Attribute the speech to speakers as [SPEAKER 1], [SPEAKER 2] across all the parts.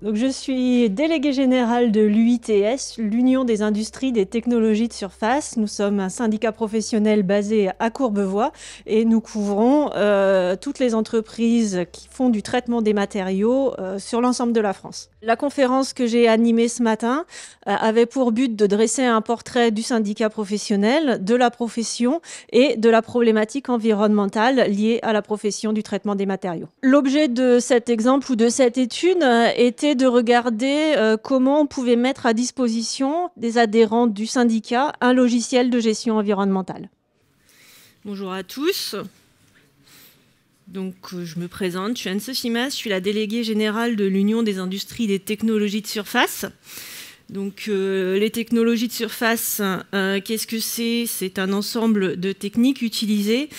[SPEAKER 1] Donc, je suis déléguée générale de l'UITS, l'Union des industries des technologies de surface. Nous sommes un syndicat professionnel basé à Courbevoie et nous couvrons toutes les entreprises qui font du traitement des matériaux sur l'ensemble de la France. La conférence que j'ai animée ce matin avait pour but de dresser un portrait du syndicat professionnel, de la profession et de la problématique environnementale liée à la profession du traitement des matériaux. L'objet de cet exemple ou de cette étude était de regarder comment on pouvait mettre à disposition des adhérents du syndicat un logiciel de gestion environnementale.
[SPEAKER 2] Bonjour à tous. Donc, je me présente, je suis Anne-Sophie Mas, je suis la déléguée générale de l'Union des industries des technologies de surface. Donc, les technologies de surface, qu'est-ce que c'est? C'est un ensemble de techniques utilisées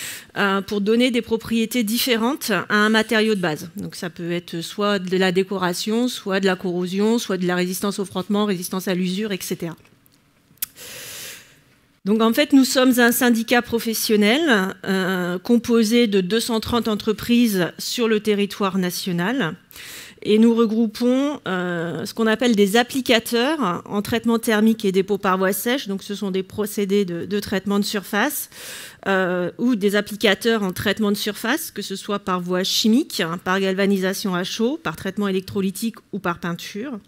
[SPEAKER 2] pour donner des propriétés différentes à un matériau de base. Donc, ça peut être soit de la décoration, soit de la corrosion, soit de la résistance au frottement, résistance à l'usure, etc. Donc en fait, nous sommes un syndicat professionnel composé de 230 entreprises sur le territoire national et nous regroupons ce qu'on appelle des applicateurs en traitement thermique et dépôt par voie sèche. Donc ce sont des procédés de traitement de surface ou des applicateurs en traitement de surface, que ce soit par voie chimique, par galvanisation à chaud, par traitement électrolytique ou par peinture.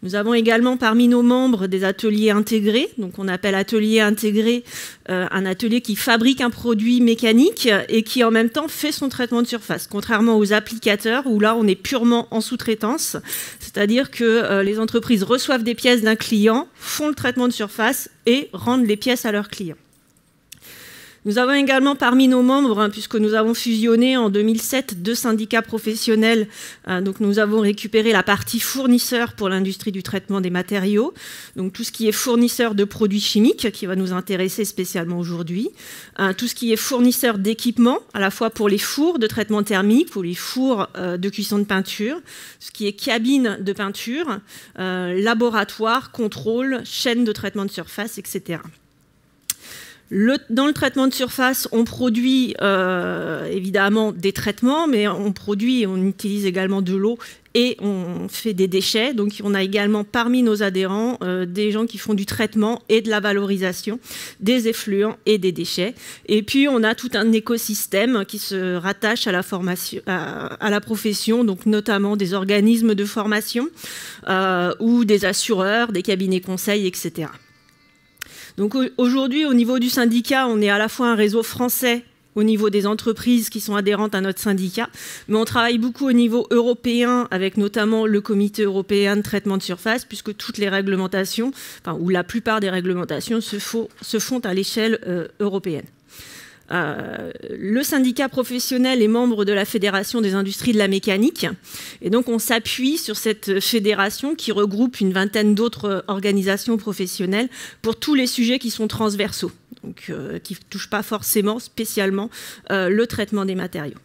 [SPEAKER 2] Nous avons également parmi nos membres des ateliers intégrés. Donc on appelle atelier intégré un atelier qui fabrique un produit mécanique et qui en même temps fait son traitement de surface. Contrairement aux applicateurs où là on est purement en sous-traitance. C'est-à-dire que les entreprises reçoivent des pièces d'un client, font le traitement de surface et rendent les pièces à leurs clients. Nous avons également parmi nos membres, puisque nous avons fusionné en 2007 deux syndicats professionnels, donc nous avons récupéré la partie fournisseur pour l'industrie du traitement des matériaux, donc tout ce qui est fournisseur de produits chimiques, qui va nous intéresser spécialement aujourd'hui, tout ce qui est fournisseur d'équipements, à la fois pour les fours de traitement thermique, pour les fours de cuisson de peinture, ce qui est cabine de peinture, laboratoire, contrôle, chaîne de traitement de surface, etc. Dans le traitement de surface, on produit évidemment des traitements, mais on produit et on utilise également de l'eau et on fait des déchets. Donc on a également parmi nos adhérents des gens qui font du traitement et de la valorisation des effluents et des déchets. Et puis on a tout un écosystème qui se rattache à la formation, à la profession, donc notamment des organismes de formation ou des assureurs, des cabinets conseils, etc. Donc aujourd'hui, au niveau du syndicat, on est à la fois un réseau français au niveau des entreprises qui sont adhérentes à notre syndicat, mais on travaille beaucoup au niveau européen avec notamment le Comité européen de traitement de surface, puisque toutes les réglementations, ou la plupart des réglementations se font à l'échelle européenne. Le syndicat professionnel est membre de la Fédération des industries de la mécanique et donc on s'appuie sur cette fédération qui regroupe une vingtaine d'autres organisations professionnelles pour tous les sujets qui sont transversaux, donc qui ne touchent pas forcément spécialement le traitement des matériaux.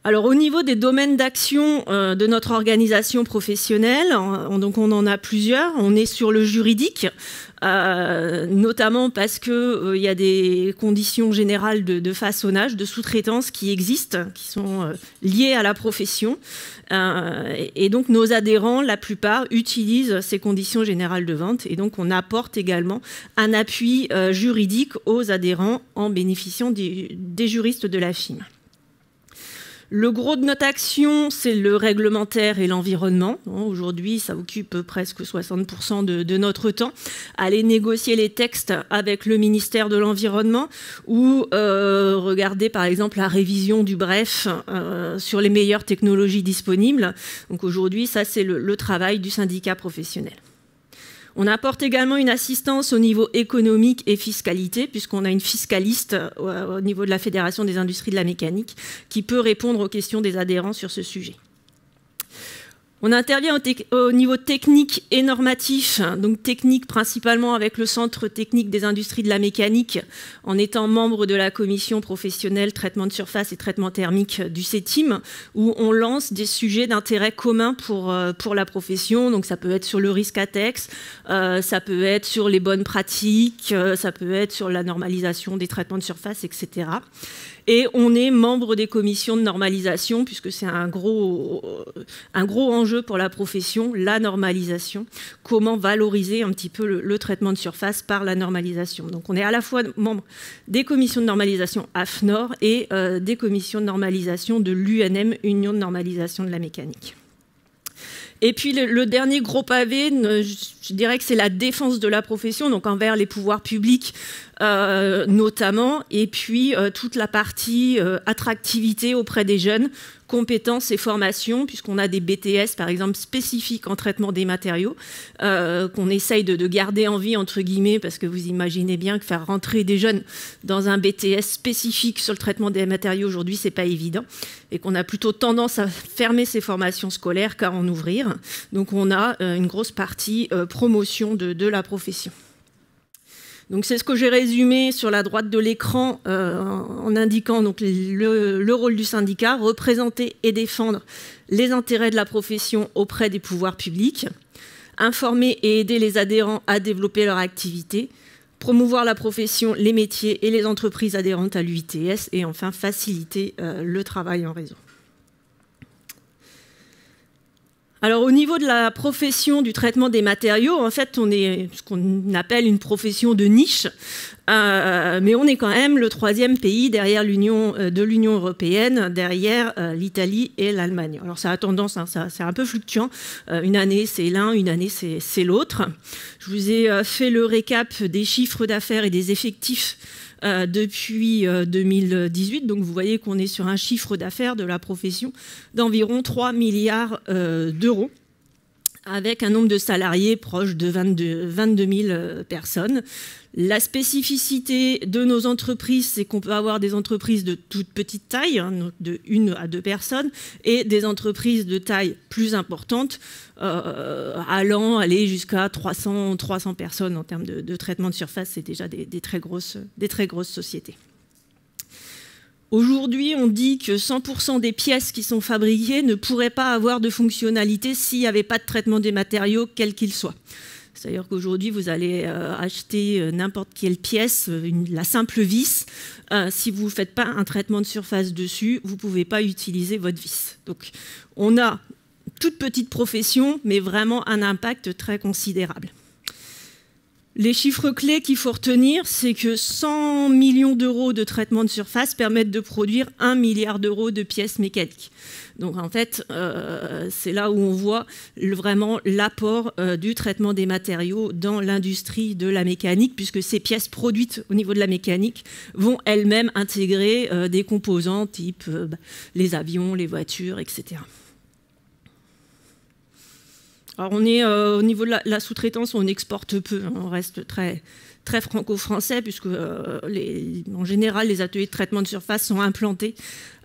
[SPEAKER 2] Alors au niveau des domaines d'action de notre organisation professionnelle, donc on en a plusieurs. On est sur le juridique, notamment parce qu'il y a des conditions générales de façonnage, de sous-traitance qui existent, qui sont liées à la profession. Et donc nos adhérents, la plupart, utilisent ces conditions générales de vente. Et donc on apporte également un appui juridique aux adhérents en bénéficiant des juristes de la FIM. Le gros de notre action, c'est le réglementaire et l'environnement. Aujourd'hui, ça occupe presque 60% de notre temps. Aller négocier les textes avec le ministère de l'Environnement ou regarder par exemple la révision du BREF sur les meilleures technologies disponibles. Donc aujourd'hui, ça c'est le travail du syndicat professionnel. On apporte également une assistance au niveau économique et fiscalité, puisqu'on a une fiscaliste au niveau de la Fédération des industries de la mécanique qui peut répondre aux questions des adhérents sur ce sujet. On intervient au niveau technique et normatif, donc technique principalement avec le Centre technique des industries de la mécanique, en étant membre de la commission professionnelle traitement de surface et traitement thermique du CETIM, où on lance des sujets d'intérêt commun pour la profession. Donc ça peut être sur le risque ATEX, ça peut être sur les bonnes pratiques, ça peut être sur la normalisation des traitements de surface, etc. Et on est membre des commissions de normalisation, puisque c'est un gros enjeu pour la profession, la normalisation. Comment valoriser un petit peu le traitement de surface par la normalisation. Donc on est à la fois membre des commissions de normalisation AFNOR et des commissions de normalisation de l'UNM, Union de normalisation de la mécanique. Et puis le dernier gros pavé, je dirais que c'est la défense de la profession, donc envers les pouvoirs publics notamment, et puis toute la partie attractivité auprès des jeunes, compétences et formations, puisqu'on a des BTS par exemple spécifiques en traitement des matériaux, qu'on essaye de garder en vie entre guillemets, parce que vous imaginez bien que faire rentrer des jeunes dans un BTS spécifique sur le traitement des matériaux aujourd'hui, c'est pas évident, et qu'on a plutôt tendance à fermer ces formations scolaires qu'à en ouvrir. Donc on a une grosse partie promotion de la profession. Donc c'est ce que j'ai résumé sur la droite de l'écran en indiquant donc le rôle du syndicat, représenter et défendre les intérêts de la profession auprès des pouvoirs publics, informer et aider les adhérents à développer leur activité, promouvoir la profession, les métiers et les entreprises adhérentes à l'UITS, et enfin faciliter le travail en réseau. Alors au niveau de la profession du traitement des matériaux, en fait on est ce qu'on appelle une profession de niche, mais on est quand même le 3e pays derrière l'Union européenne, derrière l'Italie et l'Allemagne. Alors ça a tendance, hein, c'est un peu fluctuant, une année c'est l'un, une année c'est l'autre. Je vous ai fait le récap des chiffres d'affaires et des effectifs depuis 2018. Donc vous voyez qu'on est sur un chiffre d'affaires de la profession d'environ 3 milliards d'euros, avec un nombre de salariés proche de 22 000 personnes. La spécificité de nos entreprises, c'est qu'on peut avoir des entreprises de toute petite taille, hein, de 1 à 2 personnes, et des entreprises de taille plus importante, allant aller jusqu'à 300 personnes en termes de traitement de surface. C'est déjà des très grosses sociétés. Aujourd'hui, on dit que 100% des pièces qui sont fabriquées ne pourraient pas avoir de fonctionnalité s'il n'y avait pas de traitement des matériaux, quels qu'ils soient. C'est-à-dire qu'aujourd'hui, vous allez acheter n'importe quelle pièce, la simple vis. Si vous ne faites pas un traitement de surface dessus, vous ne pouvez pas utiliser votre vis. Donc, on a toute petite profession, mais vraiment un impact très considérable. Les chiffres clés qu'il faut retenir, c'est que 100 millions d'euros de traitement de surface permettent de produire 1 milliard d'euros de pièces mécaniques. Donc en fait, c'est là où on voit vraiment l'apport du traitement des matériaux dans l'industrie de la mécanique, puisque ces pièces produites au niveau de la mécanique vont elles-mêmes intégrer des composants type les avions, les voitures, etc. Alors on est au niveau de la sous-traitance, on exporte peu, hein, on reste très franco-français, puisque en général les ateliers de traitement de surface sont implantés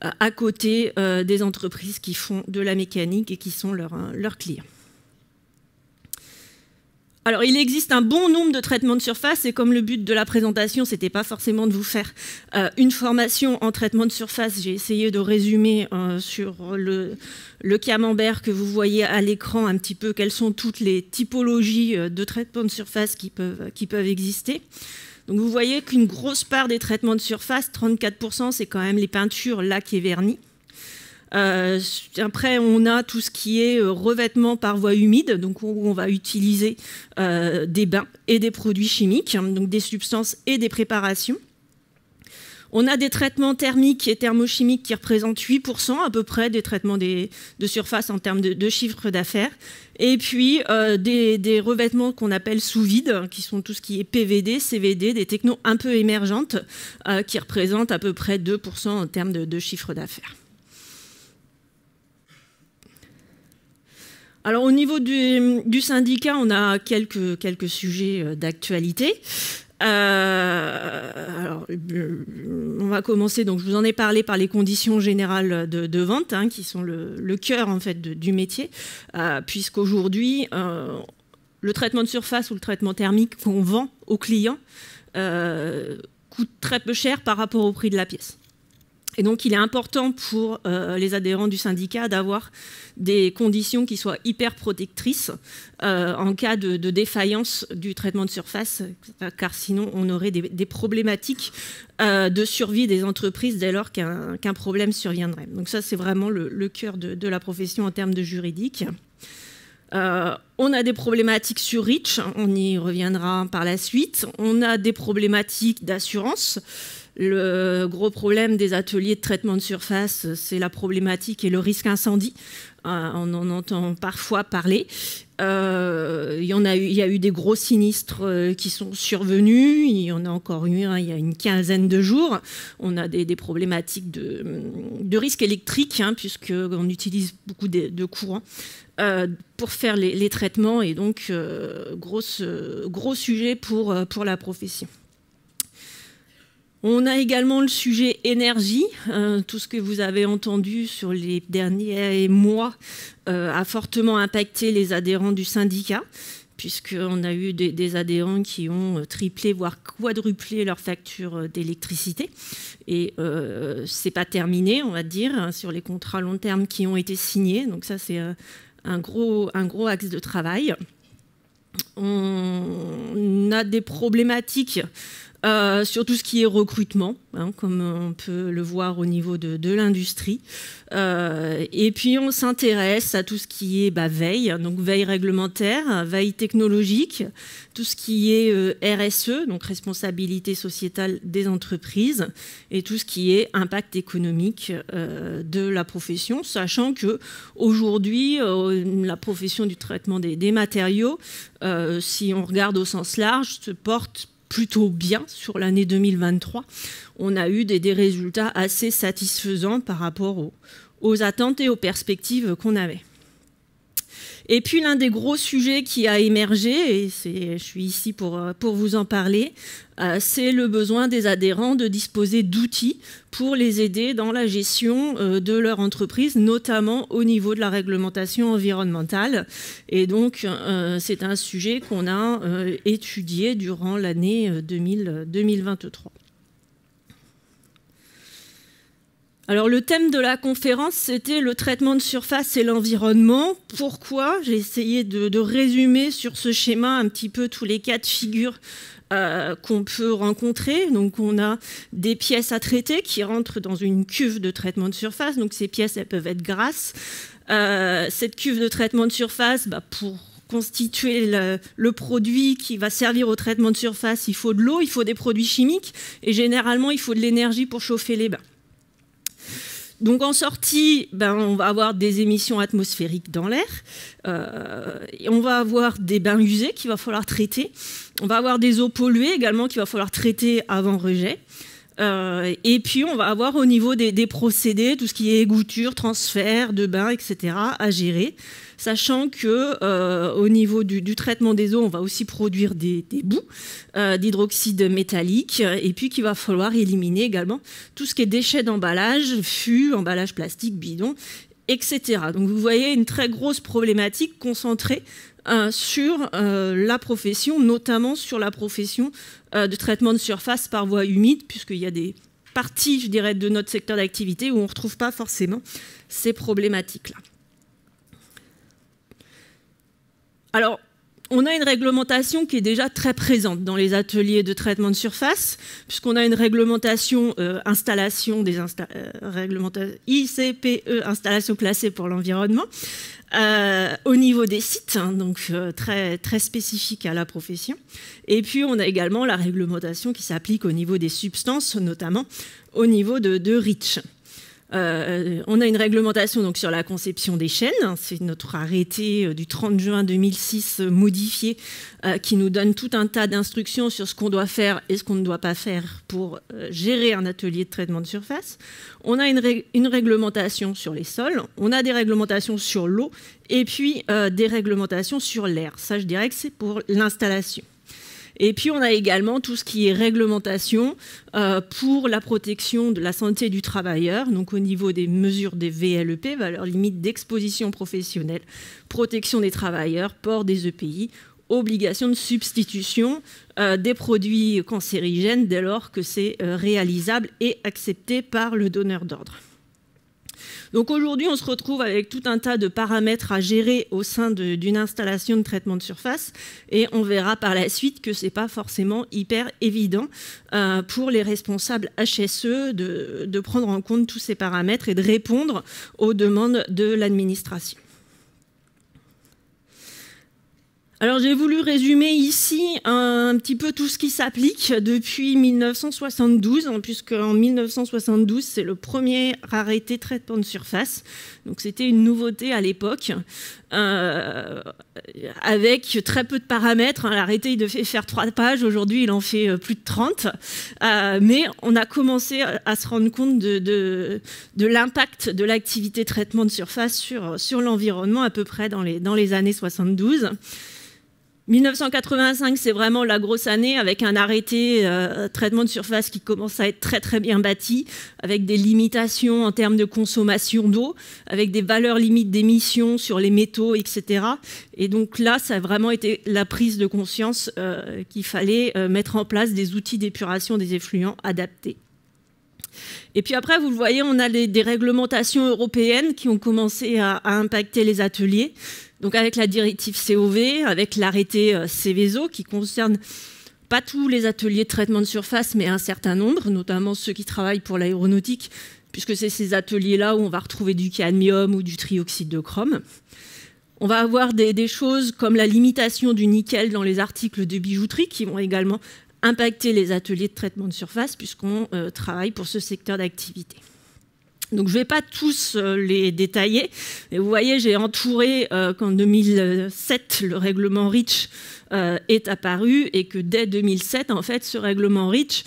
[SPEAKER 2] à côté des entreprises qui font de la mécanique et qui sont leurs clients. Alors, il existe un bon nombre de traitements de surface, et comme le but de la présentation, ce n'était pas forcément de vous faire une formation en traitement de surface, j'ai essayé de résumer sur le camembert que vous voyez à l'écran un petit peu quelles sont toutes les typologies de traitements de surface qui peuvent exister. Donc, vous voyez qu'une grosse part des traitements de surface, 34%, c'est quand même les peintures, lacs et vernis. Après, on a tout ce qui est revêtement par voie humide, donc où on va utiliser des bains et des produits chimiques, donc des substances et des préparations. On a des traitements thermiques et thermochimiques qui représentent 8% à peu près des traitements de surface en termes de chiffre d'affaires. Et puis des revêtements qu'on appelle sous vide, qui sont tout ce qui est PVD, CVD, des technos un peu émergentes, qui représentent à peu près 2% en termes de chiffre d'affaires. Alors au niveau du syndicat, on a quelques sujets d'actualité. Alors, on va commencer, donc je vous en ai parlé, par les conditions générales de vente, hein, qui sont le cœur en fait du métier, puisqu'aujourd'hui, le traitement de surface ou le traitement thermique qu'on vend aux clients coûte très peu cher par rapport au prix de la pièce. Et donc, il est important pour les adhérents du syndicat d'avoir des conditions qui soient hyper protectrices en cas de défaillance du traitement de surface, car sinon, on aurait des problématiques de survie des entreprises dès lors qu'un problème surviendrait. Donc ça, c'est vraiment le cœur de la profession en termes de juridique. On a des problématiques sur REACH, on y reviendra par la suite. On a des problématiques d'assurance. Le gros problème des ateliers de traitement de surface, c'est la problématique et le risque incendie. On en entend parfois parler. Il y a eu des gros sinistres qui sont survenus. Il y en a encore eu un il y a une quinzaine de jours. On a des problématiques de risque électrique, hein, puisqu'on utilise beaucoup de courant pour faire les traitements. Et donc, gros sujet pour la profession. On a également le sujet énergie. Tout ce que vous avez entendu sur les derniers mois a fortement impacté les adhérents du syndicat, puisqu'on a eu des adhérents qui ont triplé, voire quadruplé leur facture d'électricité. Et c'est pas terminé, on va dire, hein, sur les contrats long terme qui ont été signés. Donc ça, c'est un gros axe de travail. On a des problématiques sur tout ce qui est recrutement, hein, comme on peut le voir au niveau de l'industrie. Et puis on s'intéresse à tout ce qui est veille, donc veille réglementaire, veille technologique, tout ce qui est RSE, donc responsabilité sociétale des entreprises, et tout ce qui est impact économique de la profession, sachant que aujourd'hui la profession du traitement des matériaux, si on regarde au sens large, se porte plutôt bien sur l'année 2023. On a eu des résultats assez satisfaisants par rapport aux attentes et aux perspectives qu'on avait. Et puis l'un des gros sujets qui a émergé, et je suis ici pour vous en parler, c'est le besoin des adhérents de disposer d'outils pour les aider dans la gestion de leur entreprise, notamment au niveau de la réglementation environnementale. Et donc, c'est un sujet qu'on a étudié durant l'année 2023. Alors, le thème de la conférence, c'était le traitement de surface et l'environnement. Pourquoi? J'ai essayé de résumer sur ce schéma un petit peu tous les cas de figure qu'on peut rencontrer. Donc, on a des pièces à traiter qui rentrent dans une cuve de traitement de surface. Donc, ces pièces, elles peuvent être grasses. Cette cuve de traitement de surface, pour constituer le produit qui va servir au traitement de surface, il faut de l'eau, il faut des produits chimiques et généralement, il faut de l'énergie pour chauffer les bains. Donc en sortie, on va avoir des émissions atmosphériques dans l'air, on va avoir des bains usés qu'il va falloir traiter, on va avoir des eaux polluées également qu'il va falloir traiter avant rejet, et puis on va avoir au niveau des procédés, tout ce qui est égoutture, transfert de bains, etc. à gérer, sachant que au niveau du traitement des eaux, on va aussi produire des boues d'hydroxyde métallique, et puis qu'il va falloir éliminer également tout ce qui est déchets d'emballage, fûts, emballage plastique, bidon, etc. Donc vous voyez une très grosse problématique concentrée sur la profession, notamment sur la profession de traitement de surface par voie humide, puisqu'il y a des parties, je dirais, de notre secteur d'activité où on ne retrouve pas forcément ces problématiques-là. Alors, on a une réglementation qui est déjà très présente dans les ateliers de traitement de surface, puisqu'on a une réglementation installation ICPE, installation classée pour l'environnement, au niveau des sites, hein, donc très, très spécifique à la profession. Et puis, on a également la réglementation qui s'applique au niveau des substances, notamment au niveau de REACH. On a une réglementation donc, sur la conception des chaînes. C'est notre arrêté du 30 juin 2006 modifié qui nous donne tout un tas d'instructions sur ce qu'on doit faire et ce qu'on ne doit pas faire pour gérer un atelier de traitement de surface. On a une réglementation sur les sols, on a des réglementations sur l'eau et puis des réglementations sur l'air. Ça, je dirais que c'est pour l'installation. Et puis on a également tout ce qui est réglementation pour la protection de la santé du travailleur, donc au niveau des mesures des VLEP, valeurs limites d'exposition professionnelle, protection des travailleurs, port des EPI, obligation de substitution des produits cancérigènes dès lors que c'est réalisable et accepté par le donneur d'ordre. Donc aujourd'hui, on se retrouve avec tout un tas de paramètres à gérer au sein d'une installation de traitement de surface, et on verra par la suite que ce n'est pas forcément hyper évident pour les responsables HSE de prendre en compte tous ces paramètres et de répondre aux demandes de l'administration. Alors j'ai voulu résumer ici un petit peu tout ce qui s'applique depuis 1972, puisque en 1972 c'est le premier arrêté traitement de surface. Donc c'était une nouveauté à l'époque, avec très peu de paramètres. L'arrêté il devait faire 3 pages, aujourd'hui il en fait plus de 30. Mais on a commencé à se rendre compte de l'impact de l'activité traitement de surface sur l'environnement à peu près dans les années 72. 1985, c'est vraiment la grosse année avec un arrêté traitement de surface qui commence à être très très bien bâti, avec des limitations en termes de consommation d'eau, avec des valeurs limites d'émissions sur les métaux, etc. Et donc là, ça a vraiment été la prise de conscience qu'il fallait mettre en place des outils d'épuration des effluents adaptés. Et puis après, vous le voyez, on a des réglementations européennes qui ont commencé à impacter les ateliers. Donc avec la directive COV, avec l'arrêté Seveso qui concerne pas tous les ateliers de traitement de surface, mais un certain nombre, notamment ceux qui travaillent pour l'aéronautique, puisque c'est ces ateliers-là où on va retrouver du cadmium ou du trioxyde de chrome. On va avoir des choses comme la limitation du nickel dans les articles de bijouterie qui vont également impacter les ateliers de traitement de surface puisqu'on travaille pour ce secteur d'activité. Donc je ne vais pas tous les détailler, mais vous voyez, j'ai entouré qu'en 2007, le règlement REACH est apparu et que dès 2007, en fait, ce règlement REACH,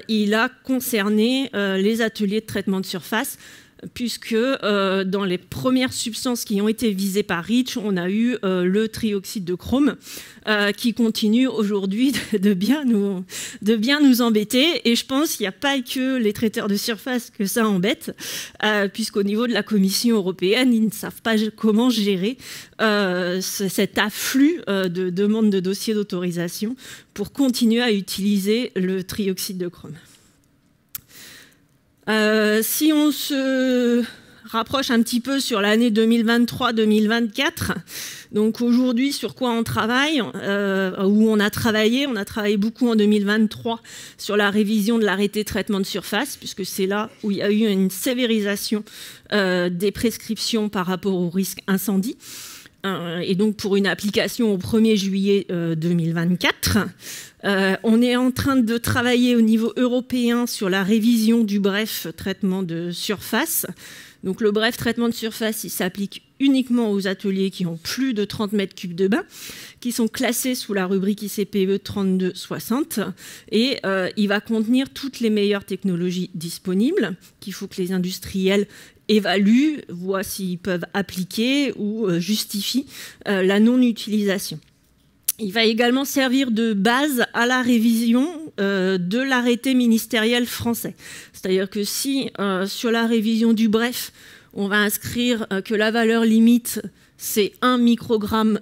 [SPEAKER 2] il a concerné les ateliers de traitement de surface, puisque dans les premières substances qui ont été visées par REACH, on a eu le trioxyde de chrome qui continue aujourd'hui de bien nous embêter. Et je pense qu'il n'y a pas que les traiteurs de surface que ça embête, puisqu'au niveau de la Commission européenne, ils ne savent pas comment gérer cet afflux de demandes de dossiers d'autorisation pour continuer à utiliser le trioxyde de chrome. Si on se rapproche un petit peu sur l'année 2023-2024, donc aujourd'hui sur quoi on travaille, où on a travaillé beaucoup en 2023 sur la révision de l'arrêté de traitement de surface, puisque c'est là où il y a eu une sévérisation des prescriptions par rapport au risque incendie. Et donc pour une application au 1er juillet 2024. On est en train de travailler au niveau européen sur la révision du bref traitement de surface. Donc le bref traitement de surface, il s'applique uniquement aux ateliers qui ont plus de 30 mètres cubes de bain, qui sont classés sous la rubrique ICPE 3260. Et il va contenir toutes les meilleures technologies disponibles qu'il faut que les industriels évaluent, voient s'ils peuvent appliquer ou justifient la non-utilisation. Il va également servir de base à la révision de l'arrêté ministériel français. C'est-à-dire que si sur la révision du bref, on va inscrire que la valeur limite c'est 1 milligramme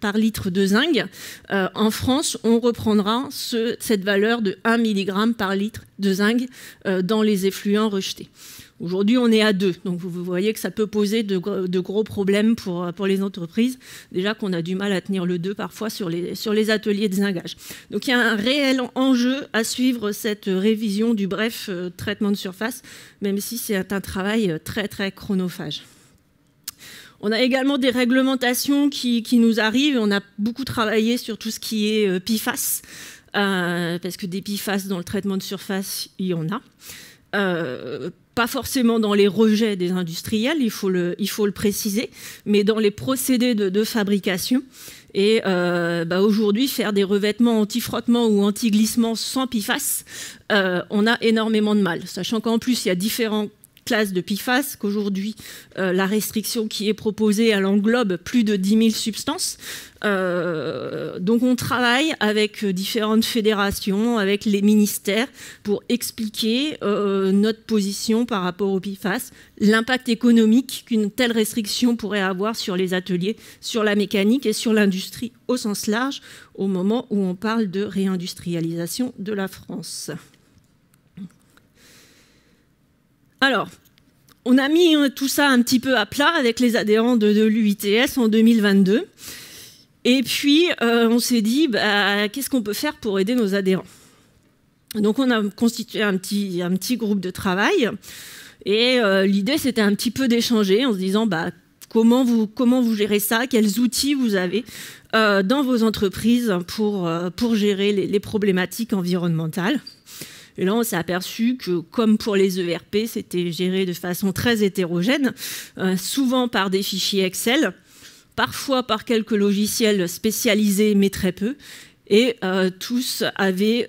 [SPEAKER 2] par litre de zinc, en France, on reprendra cette valeur de 1 milligramme par litre de zinc dans les effluents rejetés. Aujourd'hui, on est à 2, donc vous voyez que ça peut poser de gros problèmes pour les entreprises. Déjà qu'on a du mal à tenir le 2 parfois sur les ateliers de zingage. Donc il y a un réel enjeu à suivre cette révision du bref traitement de surface, même si c'est un travail très très chronophage. On a également des réglementations qui nous arrivent. On a beaucoup travaillé sur tout ce qui est PFAS, parce que des PFAS dans le traitement de surface, il y en a. Pas forcément dans les rejets des industriels, il faut le préciser, mais dans les procédés de fabrication. Et aujourd'hui, faire des revêtements anti-frottement ou anti-glissement sans PFAS, on a énormément de mal. Sachant qu'en plus, il y a différents classes de PFAS, qu'aujourd'hui, la restriction qui est proposée, elle englobe plus de 10 000 substances. Donc on travaille avec différentes fédérations, avec les ministères, pour expliquer notre position par rapport aux PFAS, l'impact économique qu'une telle restriction pourrait avoir sur les ateliers, sur la mécanique et sur l'industrie au sens large, au moment où on parle de réindustrialisation de la France. Alors, on a mis tout ça un petit peu à plat avec les adhérents de l'UITS en 2022. Et puis, on s'est dit, qu'est-ce qu'on peut faire pour aider nos adhérents? Donc, on a constitué un petit groupe de travail. Et l'idée, c'était un petit peu d'échanger en se disant, comment vous gérez ça? Quels outils vous avez dans vos entreprises pour gérer les problématiques environnementales? Et là, on s'est aperçu que, comme pour les ERP, c'était géré de façon très hétérogène, souvent par des fichiers Excel, parfois par quelques logiciels spécialisés, mais très peu, et tous avaient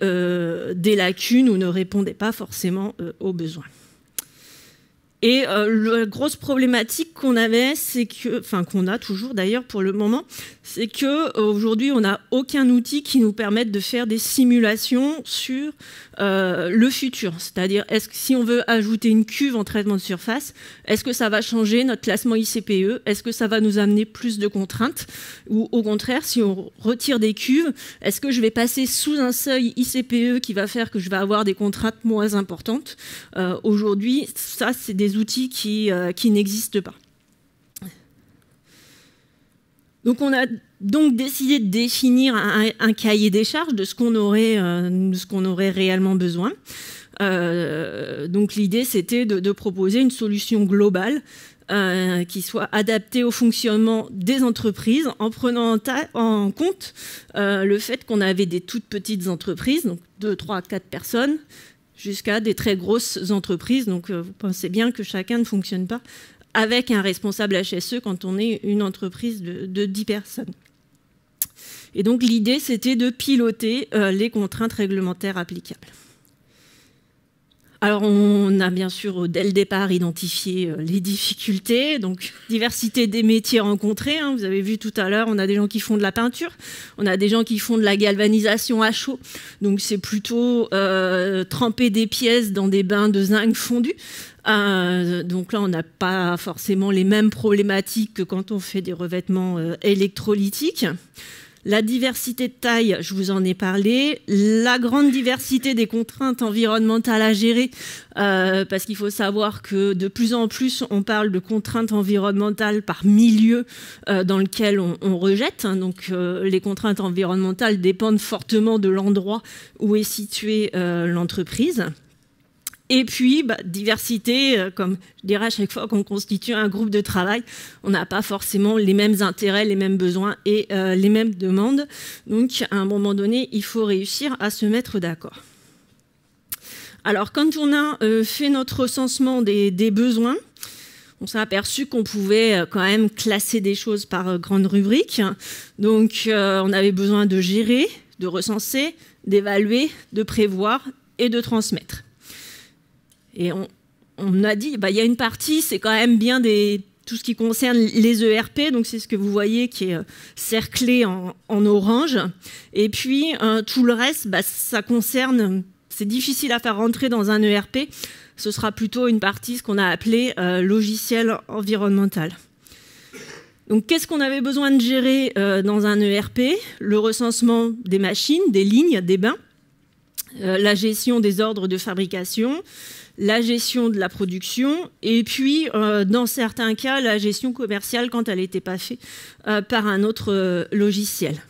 [SPEAKER 2] des lacunes ou ne répondaient pas forcément aux besoins. Et la grosse problématique qu'on avait, c'est que, enfin qu'on a toujours d'ailleurs pour le moment, c'est qu'aujourd'hui on n'a aucun outil qui nous permette de faire des simulations sur le futur. C'est-à-dire, est-ce que si on veut ajouter une cuve en traitement de surface, est-ce que ça va changer notre classement ICPE? Est-ce que ça va nous amener plus de contraintes? Ou au contraire, si on retire des cuves, est-ce que je vais passer sous un seuil ICPE qui va faire que je vais avoir des contraintes moins importantes? Aujourd'hui, ça, c'est des outils qui n'existent pas. Donc on a donc décidé de définir un cahier des charges de ce qu'on aurait réellement besoin. Donc l'idée, c'était de proposer une solution globale qui soit adaptée au fonctionnement des entreprises en prenant en compte le fait qu'on avait des toutes petites entreprises, donc 2, 3, 4 personnes, jusqu'à des très grosses entreprises. Donc vous pensez bien que chacun ne fonctionne pas avec un responsable HSE quand on est une entreprise de 10 personnes. Et donc l'idée, c'était de piloter les contraintes réglementaires applicables. Alors on a bien sûr dès le départ identifié les difficultés, donc diversité des métiers rencontrés, vous avez vu tout à l'heure, on a des gens qui font de la peinture, on a des gens qui font de la galvanisation à chaud, donc c'est plutôt tremper des pièces dans des bains de zinc fondu. Donc là on n'a pas forcément les mêmes problématiques que quand on fait des revêtements électrolytiques. La diversité de taille, je vous en ai parlé. La grande diversité des contraintes environnementales à gérer, parce qu'il faut savoir que de plus en plus, on parle de contraintes environnementales par milieu dans lequel on rejette. Donc les contraintes environnementales dépendent fortement de l'endroit où est située l'entreprise. Et puis, diversité, comme je dirais à chaque fois qu'on constitue un groupe de travail, on n'a pas forcément les mêmes intérêts, les mêmes besoins et les mêmes demandes. Donc, à un moment donné, il faut réussir à se mettre d'accord. Alors, quand on a fait notre recensement des besoins, on s'est aperçu qu'on pouvait quand même classer des choses par grandes rubriques. Donc, on avait besoin de gérer, de recenser, d'évaluer, de prévoir et de transmettre. Et on a dit, il y a une partie, c'est quand même bien tout ce qui concerne les ERP, donc c'est ce que vous voyez qui est cerclé en orange. Et puis, tout le reste, ça concerne, c'est difficile à faire rentrer dans un ERP, ce sera plutôt une partie, ce qu'on a appelé logiciel environnemental. Donc, qu'est-ce qu'on avait besoin de gérer dans un ERP? Le recensement des machines, des lignes, des bains, la gestion des ordres de fabrication, la gestion de la production et puis, dans certains cas, la gestion commerciale quand elle n'était pas faite par un autre logiciel.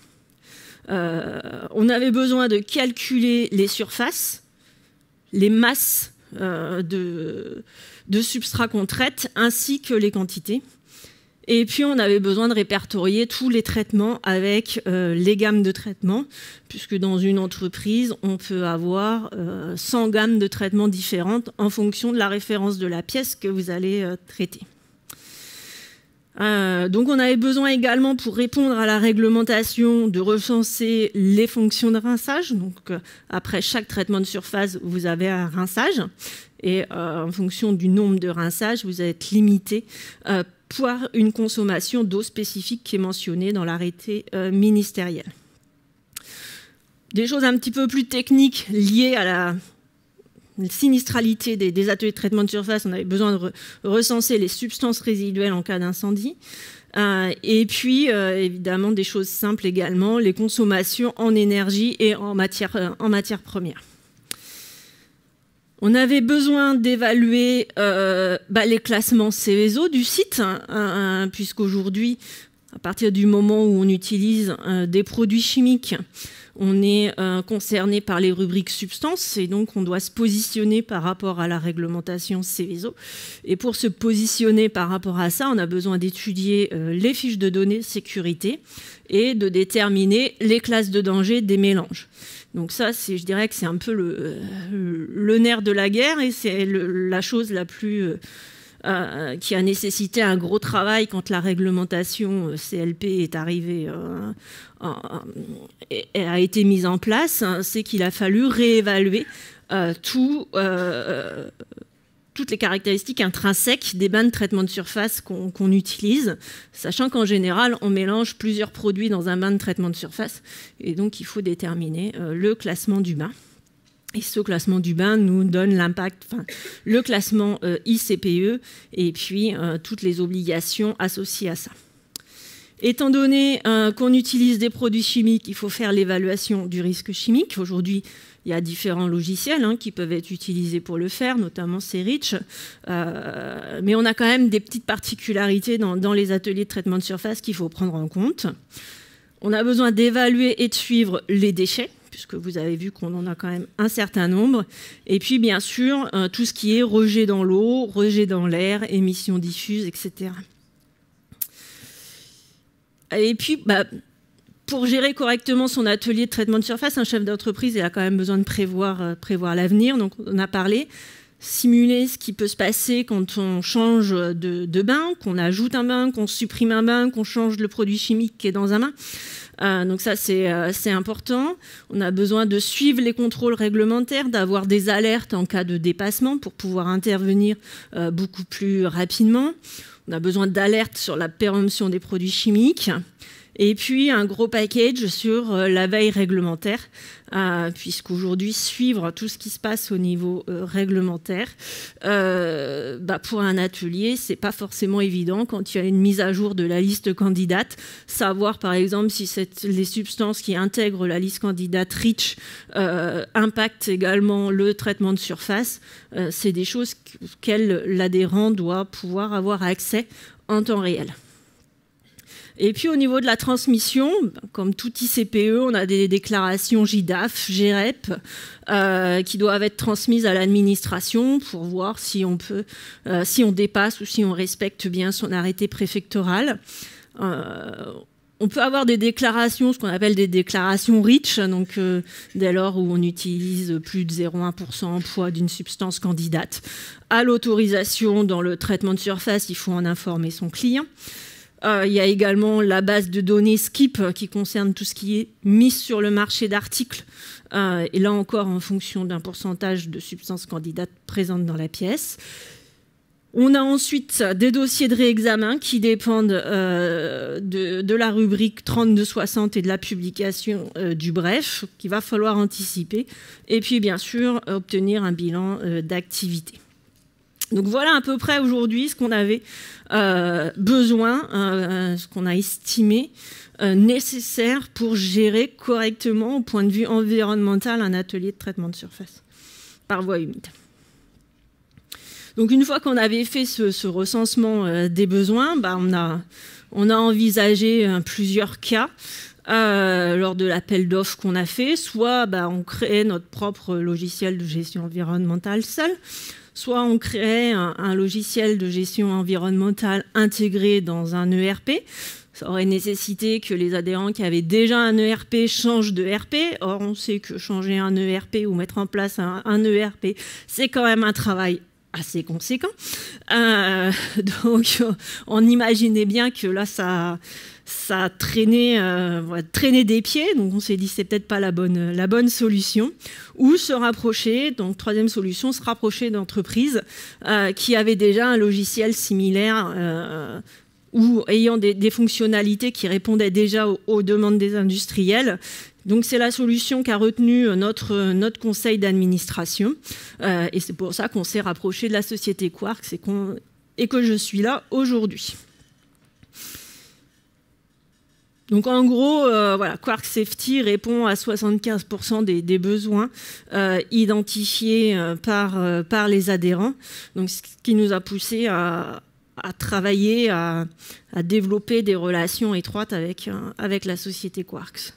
[SPEAKER 2] On avait besoin de calculer les surfaces, les masses de substrats qu'on traite ainsi que les quantités. Et puis, on avait besoin de répertorier tous les traitements avec les gammes de traitement, puisque dans une entreprise, on peut avoir 100 gammes de traitements différentes en fonction de la référence de la pièce que vous allez traiter. Donc on avait besoin également, pour répondre à la réglementation, de recenser les fonctions de rinçage. Donc après chaque traitement de surface, vous avez un rinçage. Et en fonction du nombre de rinçages, vous êtes limité pour une consommation d'eau spécifique qui est mentionnée dans l'arrêté ministériel. Des choses un petit peu plus techniques liées à la sinistralité des ateliers de traitement de surface. On avait besoin de recenser les substances résiduelles en cas d'incendie. Et puis, évidemment, des choses simples également, les consommations en énergie et en matière première. On avait besoin d'évaluer les classements Seveso du site, puisqu'aujourd'hui, à partir du moment où on utilise des produits chimiques, on est concerné par les rubriques substances et donc on doit se positionner par rapport à la réglementation Seveso. Et pour se positionner par rapport à ça, on a besoin d'étudier les fiches de données sécurité et de déterminer les classes de danger des mélanges. Donc ça, je dirais que c'est un peu le nerf de la guerre et c'est la chose la plus... qui a nécessité un gros travail quand la réglementation CLP est arrivée, a été mise en place, c'est qu'il a fallu réévaluer toutes les caractéristiques intrinsèques des bains de traitement de surface qu'on utilise, sachant qu'en général, on mélange plusieurs produits dans un bain de traitement de surface, et donc il faut déterminer le classement du bain. Et ce classement du bain nous donne l'impact, le classement ICPE et puis toutes les obligations associées à ça. Étant donné qu'on utilise des produits chimiques, il faut faire l'évaluation du risque chimique. Aujourd'hui, il y a différents logiciels qui peuvent être utilisés pour le faire, notamment CERICH. Mais on a quand même des petites particularités dans les ateliers de traitement de surface qu'il faut prendre en compte. On a besoin d'évaluer et de suivre les déchets, puisque vous avez vu qu'on en a quand même un certain nombre. Et puis, bien sûr, tout ce qui est rejet dans l'eau, rejet dans l'air, émissions diffuses, etc. Et puis, pour gérer correctement son atelier de traitement de surface, un chef d'entreprise il a quand même besoin de prévoir l'avenir. Donc, on en a parlé. Simuler ce qui peut se passer quand on change de bain, qu'on ajoute un bain, qu'on supprime un bain, qu'on change le produit chimique qui est dans un bain. Donc ça, c'est important. On a besoin de suivre les contrôles réglementaires, d'avoir des alertes en cas de dépassement pour pouvoir intervenir beaucoup plus rapidement. On a besoin d'alertes sur la péremption des produits chimiques. Et puis, un gros package sur la veille réglementaire, puisqu'aujourd'hui, suivre tout ce qui se passe au niveau réglementaire, pour un atelier, c'est pas forcément évident quand il y a une mise à jour de la liste candidate. Savoir, par exemple, si les substances qui intègrent la liste candidate REACH impactent également le traitement de surface, c'est des choses auxquelles l'adhérent doit pouvoir avoir accès en temps réel. Et puis au niveau de la transmission, comme tout ICPE, on a des déclarations JDAF, GREP, qui doivent être transmises à l'administration pour voir si on dépasse ou si on respecte bien son arrêté préfectoral. On peut avoir des déclarations, ce qu'on appelle des déclarations REACH, donc dès lors où on utilise plus de 0,1% en poids d'une substance candidate. À l'autorisation dans le traitement de surface, il faut en informer son client. Il y a également la base de données SKIP qui concerne tout ce qui est mise sur le marché d'articles. Et là encore, en fonction d'un pourcentage de substances candidates présentes dans la pièce. On a ensuite des dossiers de réexamen qui dépendent de la rubrique 3260 et de la publication du bref, qu'il va falloir anticiper. Et puis, bien sûr, obtenir un bilan d'activité. Donc voilà à peu près aujourd'hui ce qu'on avait besoin, ce qu'on a estimé nécessaire pour gérer correctement au point de vue environnemental un atelier de traitement de surface par voie humide. Donc une fois qu'on avait fait ce recensement des besoins, on a envisagé plusieurs cas lors de l'appel d'offres qu'on a fait. Soit on créait notre propre logiciel de gestion environnementale seul, soit on créait un logiciel de gestion environnementale intégré dans un ERP. Ça aurait nécessité que les adhérents qui avaient déjà un ERP changent de ERP. Or, on sait que changer un ERP ou mettre en place un ERP, c'est quand même un travail assez conséquent. Donc, on imaginait bien que là, ça traînait des pieds. Donc, on s'est dit, c'est peut-être pas la bonne solution. Ou se rapprocher, donc troisième solution, se rapprocher d'entreprises qui avaient déjà un logiciel similaire ou ayant des fonctionnalités qui répondaient déjà aux demandes des industriels. Donc c'est la solution qu'a retenue notre conseil d'administration et c'est pour ça qu'on s'est rapproché de la société Quarks et que je suis là aujourd'hui. Donc en gros, voilà, Quarks Safety répond à 75% des besoins identifiés par les adhérents. Donc ce qui nous a poussé à travailler, à développer des relations étroites avec la société Quarks.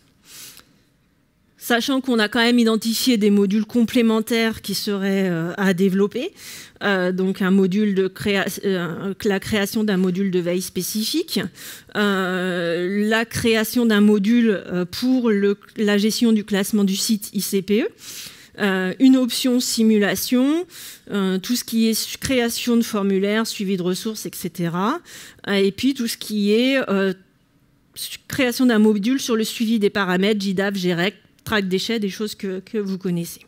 [SPEAKER 2] Sachant qu'on a quand même identifié des modules complémentaires qui seraient à développer, donc un module la création d'un module de veille spécifique, la création d'un module pour la gestion du classement du site ICPE, une option simulation, tout ce qui est création de formulaires, suivi de ressources, etc. Et puis tout ce qui est création d'un module sur le suivi des paramètres, JDAF, GREC, track déchets, des choses que vous connaissez.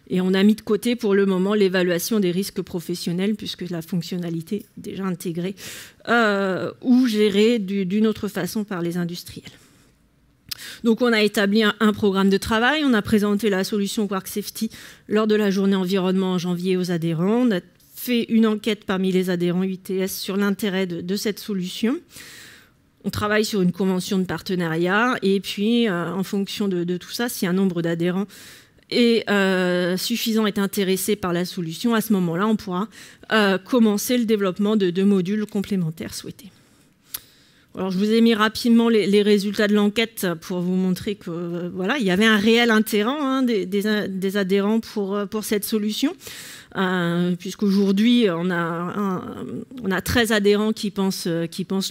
[SPEAKER 2] Et on a mis de côté pour le moment l'évaluation des risques professionnels puisque la fonctionnalité est déjà intégrée ou gérée d'une autre façon par les industriels. Donc on a établi un programme de travail, on a présenté la solution Quarks Safety lors de la journée environnement en janvier aux adhérents, on a fait une enquête parmi les adhérents UTS sur l'intérêt de cette solution. On travaille sur une convention de partenariat et puis en fonction de tout ça, si un nombre d'adhérents suffisant est intéressé par la solution, à ce moment-là, on pourra commencer le développement de modules complémentaires souhaités. Alors, je vous ai mis rapidement les résultats de l'enquête pour vous montrer que voilà, il y avait un réel intérêt des adhérents pour cette solution. Puisqu'aujourd'hui, on a 13 adhérents qui pensent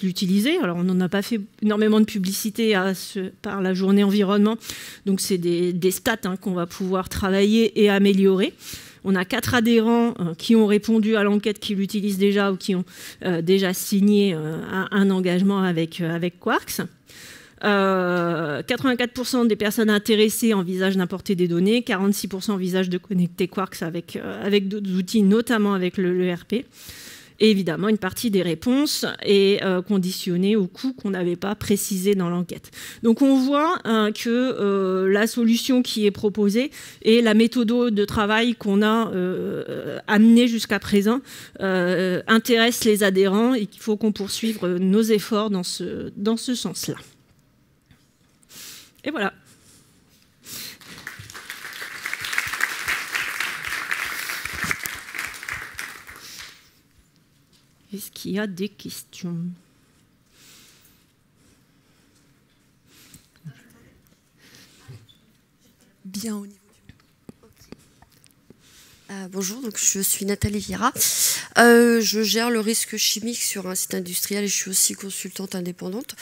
[SPEAKER 2] l'utiliser. Alors, on n'en a pas fait énormément de publicité par la journée environnement. Donc, c'est des stats qu'on va pouvoir travailler et améliorer. On a 4 adhérents qui ont répondu à l'enquête, qui l'utilisent déjà ou qui ont déjà signé un engagement avec Quarks. 84% des personnes intéressées envisagent d'importer des données, 46% envisagent de connecter Quarks avec d'autres outils, notamment avec le ERP. Et évidemment, une partie des réponses est conditionnée au coût qu'on n'avait pas précisé dans l'enquête. Donc on voit que la solution qui est proposée et la méthode de travail qu'on a amenée jusqu'à présent intéresse les adhérents et qu'il faut qu'on poursuive nos efforts dans ce sens-là. Et voilà. Est-ce qu'il y a des questions?
[SPEAKER 3] Bien au niveau bonjour, donc je suis Nathalie Vira. Je gère le risque chimique sur un site industriel et je suis aussi consultante indépendante.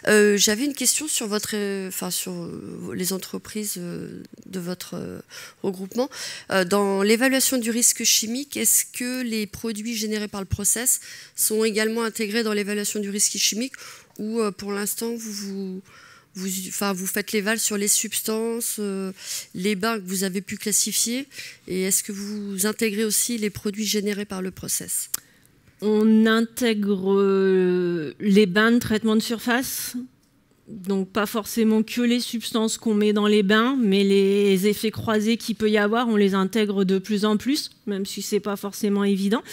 [SPEAKER 3] J'avais une question sur sur les entreprises de votre regroupement. Dans l'évaluation du risque chimique, est-ce que les produits générés par le process sont également intégrés dans l'évaluation du risque chimique ou pour l'instant vous faites l'éval sur les substances, les bains que vous avez pu classifier, et est-ce que vous intégrez aussi les produits générés par le process?
[SPEAKER 2] On intègre les bains de traitement de surface, donc pas forcément que les substances qu'on met dans les bains, mais les effets croisés qu'il peut y avoir, on les intègre de plus en plus, même si c'est pas forcément évident.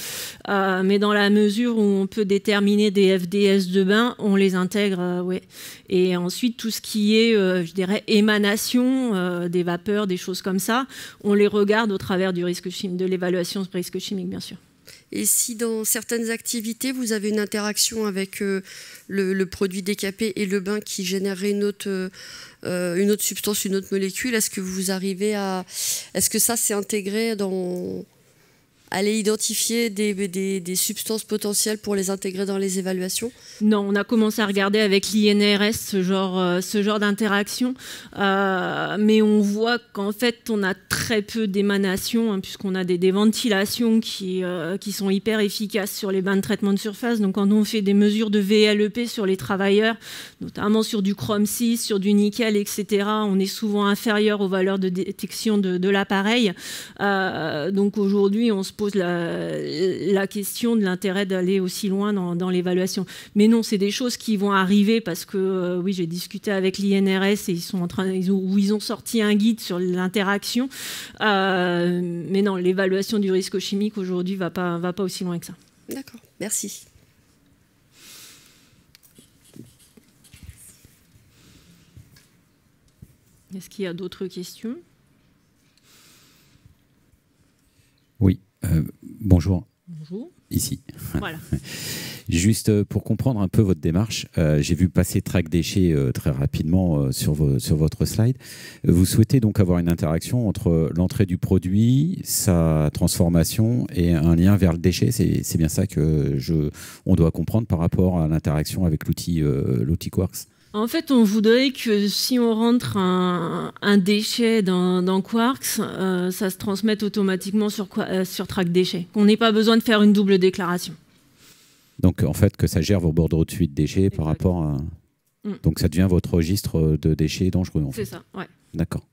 [SPEAKER 2] Mais dans la mesure où on peut déterminer des FDS de bain, on les intègre, ouais. Et ensuite, tout ce qui est, je dirais, émanation des vapeurs, des choses comme ça, on les regarde au travers du risque chimique, de l'évaluation de risque chimique, bien sûr.
[SPEAKER 3] Et si dans certaines activités, vous avez une interaction avec le produit décapé et le bain qui générerait une autre substance, une autre molécule, est-ce que vous arrivez à... Est-ce que ça, c'est intégré aller identifier des substances potentielles pour les intégrer dans les évaluations?
[SPEAKER 2] Non, on a commencé à regarder avec l'INRS ce genre d'interaction, mais on voit qu'en fait on a très peu d'émanations, hein, puisqu'on a des ventilations qui sont hyper efficaces sur les bains de traitement de surface. Donc quand on fait des mesures de VLEP sur les travailleurs, notamment sur du chrome 6, sur du nickel, etc., on est souvent inférieur aux valeurs de détection de l'appareil. Donc aujourd'hui on se pose la question de l'intérêt d'aller aussi loin dans l'évaluation. Mais non, c'est des choses qui vont arriver parce que, oui, j'ai discuté avec l'INRS et ils ont sorti un guide sur l'interaction. Mais non, l'évaluation du risque chimique aujourd'hui va pas aussi loin que ça.
[SPEAKER 3] D'accord, merci.
[SPEAKER 2] Est-ce qu'il y a d'autres questions ?
[SPEAKER 4] Oui, bonjour.
[SPEAKER 2] Bonjour.
[SPEAKER 4] Ici.
[SPEAKER 2] Voilà.
[SPEAKER 4] Juste pour comprendre un peu votre démarche, j'ai vu passer Track Déchets très rapidement sur votre slide. Vous souhaitez donc avoir une interaction entre l'entrée du produit, sa transformation et un lien vers le déchet. C'est bien ça on doit comprendre par rapport à l'interaction avec l'outil Quarks.
[SPEAKER 2] En fait, on voudrait que si on rentre un déchet dans Quarks, ça se transmette automatiquement sur Track Déchets. Qu'on n'ait pas besoin de faire une double déclaration.
[SPEAKER 4] Donc, en fait, que ça gère vos bordereaux de suite déchets par rapport à... Donc, ça devient votre registre de déchets dangereux, en fait.
[SPEAKER 2] C'est ça, ouais.
[SPEAKER 4] D'accord.